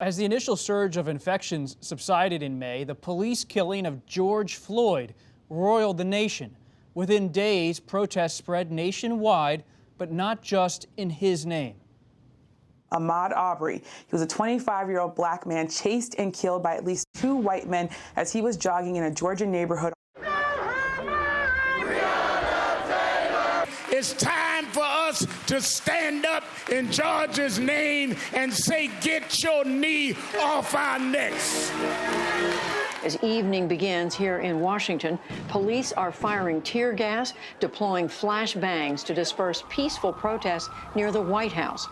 As the initial surge of infections subsided in May, the police killing of George Floyd roiled the nation. Within days, protests spread nationwide, but not just in his name. Ahmaud Arbery. He was a 25-year-old black man chased and killed by at least 2 white men as he was jogging in a Georgia neighborhood. It's time for us to stand up in Georgia's name and say, get your knee off our necks. As evening begins here in Washington, police are firing tear gas, deploying flashbangs to disperse peaceful protests near the White House.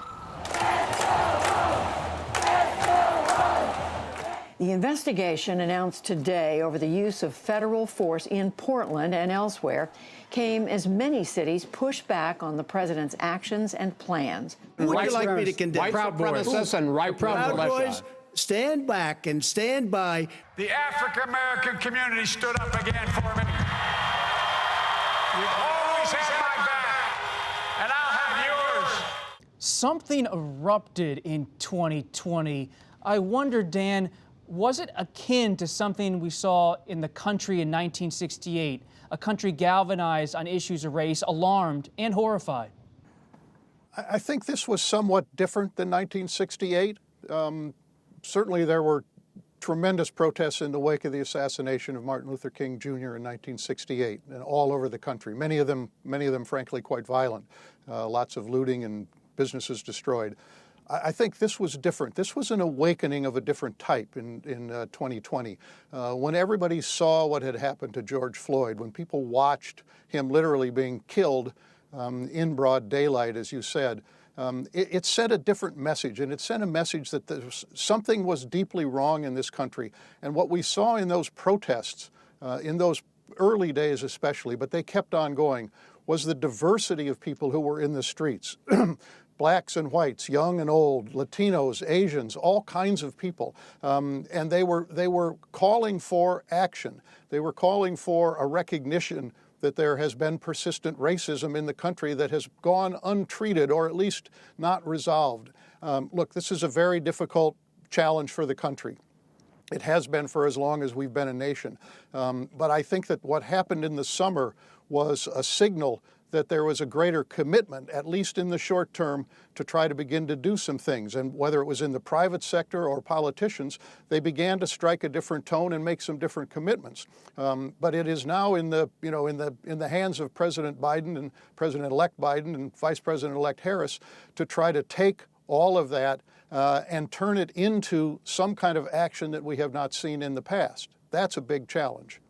The investigation announced today over the use of federal force in Portland and elsewhere came as many cities push back on the president's actions and plans. Who would you like me to condemn? White supremacists and Proud Boys, stand back and stand by. The African-American community stood up again for me. You've always had my back, and I'll have yours. Something erupted in 2020. I wonder, Dan, was it akin to something we saw in the country in 1968? A country galvanized on issues of race, alarmed and horrified. I think this was somewhat different than 1968. Certainly there were tremendous protests in the wake of the assassination of Martin Luther King Jr. in 1968 and all over the country. Many of them frankly quite violent. Lots of looting and businesses destroyed. I think this was different. This was an awakening of a different type in 2020. When everybody saw what had happened to George Floyd, when people watched him literally being killed in broad daylight, as you said, it sent a different message, and it sent a message that something was deeply wrong in this country. And what we saw in those protests, in those early days especially, but they kept on going, was the diversity of people who were in the streets. Blacks and whites, young and old, Latinos, Asians, all kinds of people. And they were calling for action. They were calling for a recognition that there has been persistent racism in the country that has gone untreated or at least not resolved. Look, this is a very difficult challenge for the country. It has been for as long as we've been a nation. But I think that what happened in the summer was a signal that there was a greater commitment, at least in the short term, to try to begin to do some things. And whether it was in the private sector or politicians, they began to strike a different tone and make some different commitments. But it is now in the hands of President Biden and President-elect Biden and Vice President-elect Harris to try to take all of that and turn it into some kind of action that we have not seen in the past. That's a big challenge.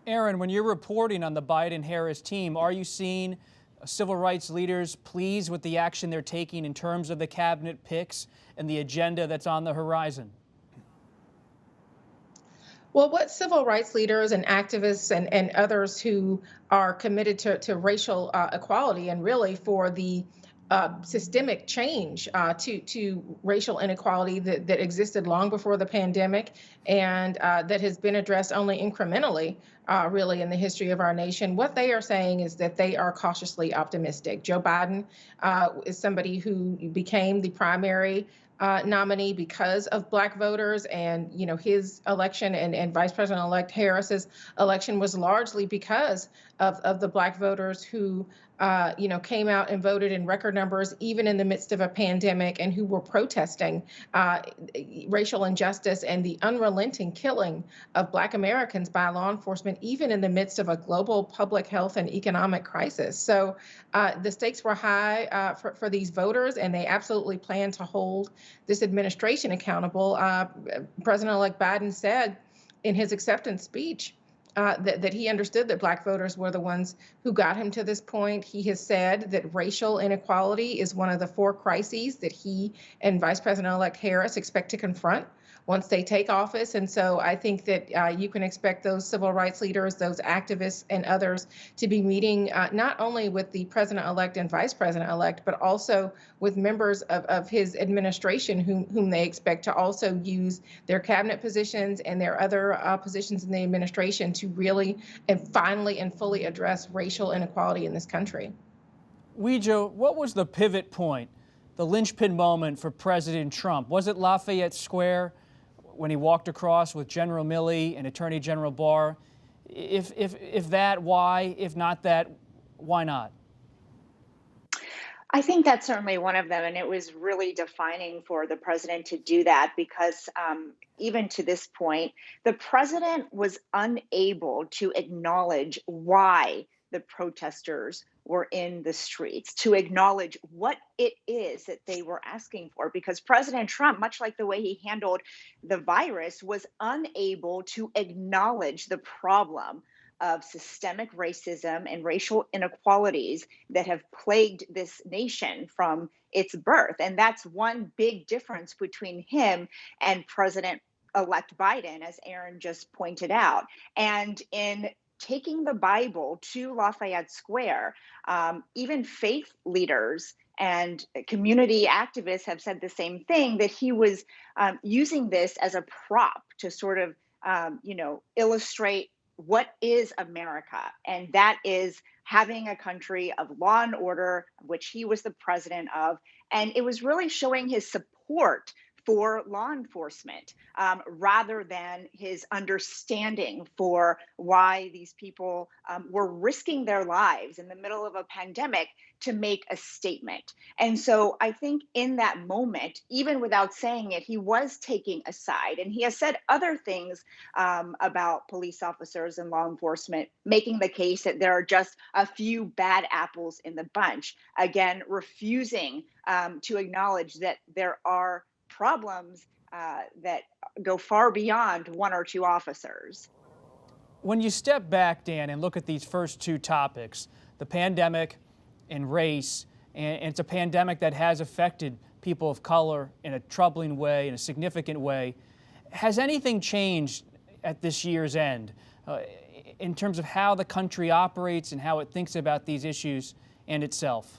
Errin, when you're reporting on the Biden-Harris team, are you seeing civil rights leaders pleased with the action they're taking in terms of the cabinet picks and the agenda that's on the horizon? Well, what civil rights leaders and activists and others who are committed to racial equality and really for the systemic change to racial inequality that existed long before the pandemic and that has been addressed only incrementally, really, in the history of our nation. What they are saying is that they are cautiously optimistic. Joe Biden is somebody who became the primary nominee because of Black voters, and his election and Vice President-elect Harris's election was largely because of the Black voters who came out and voted in record numbers, even in the midst of a pandemic, and who were protesting racial injustice and the unrelenting killing of Black Americans by law enforcement, even in the midst of a global public health and economic crisis. So the stakes were high for these voters, and they absolutely plan to hold this administration accountable. President-elect Biden said in his acceptance speech that he understood that Black voters were the ones who got him to this point. He has said that racial inequality is one of the 4 crises that he and Vice President-elect Harris expect to confront once they take office. And so I think that you can expect those civil rights leaders, those activists and others to be meeting not only with the president-elect and vice president-elect, but also with members of his administration whom they expect to also use their cabinet positions and their other positions in the administration to really and finally and fully address racial inequality in this country. Weijia, what was the pivot point the linchpin moment for President Trump? Was it Lafayette Square when he walked across with General Milley and Attorney General Barr? If that, why? If not that, why not? I think that's certainly one of them. And it was really defining for the president to do that because even to this point, the president was unable to acknowledge why the protesters were in the streets, to acknowledge what it is that they were asking for. Because President Trump, much like the way he handled the virus, was unable to acknowledge the problem of systemic racism and racial inequalities that have plagued this nation from its birth. And that's one big difference between him and President-elect Biden, as Errin just pointed out. And in taking the Bible to Lafayette Square, even faith leaders and community activists have said the same thing, that he was using this as a prop to sort of, illustrate what is America. And that is having a country of law and order, which he was the president of. And it was really showing his support for law enforcement rather than his understanding for why these people were risking their lives in the middle of a pandemic to make a statement. And so I think in that moment, even without saying it, he was taking a side. And he has said other things about police officers and law enforcement, making the case that there are just a few bad apples in the bunch. Again, refusing to acknowledge that there are problems that go far beyond one or two officers. When you step back, Dan, and look at these first two topics, the pandemic and race, and it's a pandemic that has affected people of color in a troubling way, in a significant way, has anything changed at this year's end in terms of how the country operates and how it thinks about these issues and itself?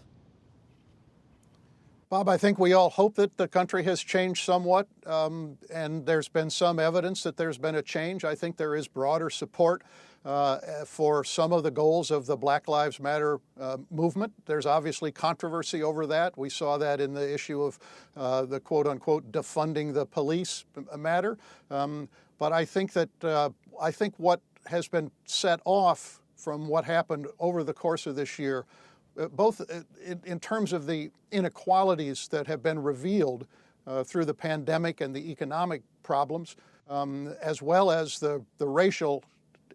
Bob, I think we all hope that the country has changed somewhat, and there's been some evidence that there's been a change. I think there is broader support for some of the goals of the Black Lives Matter movement. There's obviously controversy over that. We saw that in the issue of the quote-unquote defunding the police matter. But I think that what has been set off from what happened over the course of this year, both in terms of the inequalities that have been revealed through the pandemic and the economic problems, as well as the racial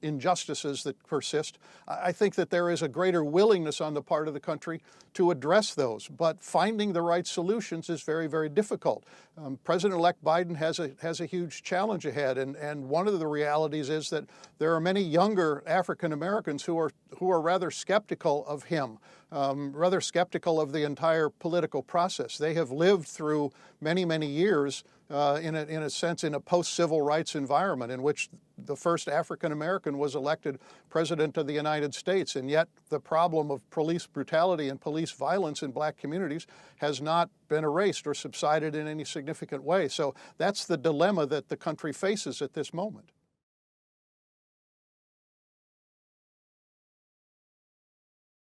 injustices that persist, I think that there is a greater willingness on the part of the country to address those. But finding the right solutions is very, very difficult. President-elect Biden has a huge challenge ahead, and one of the realities is that there are many younger African Americans who are rather skeptical of him, rather skeptical of the entire political process. They have lived through many, many years in a sense, in a post-civil rights environment in which the first African American was elected president of the United States. And yet the problem of police brutality and police violence in black communities has not been erased or subsided in any significant way. So that's the dilemma that the country faces at this moment.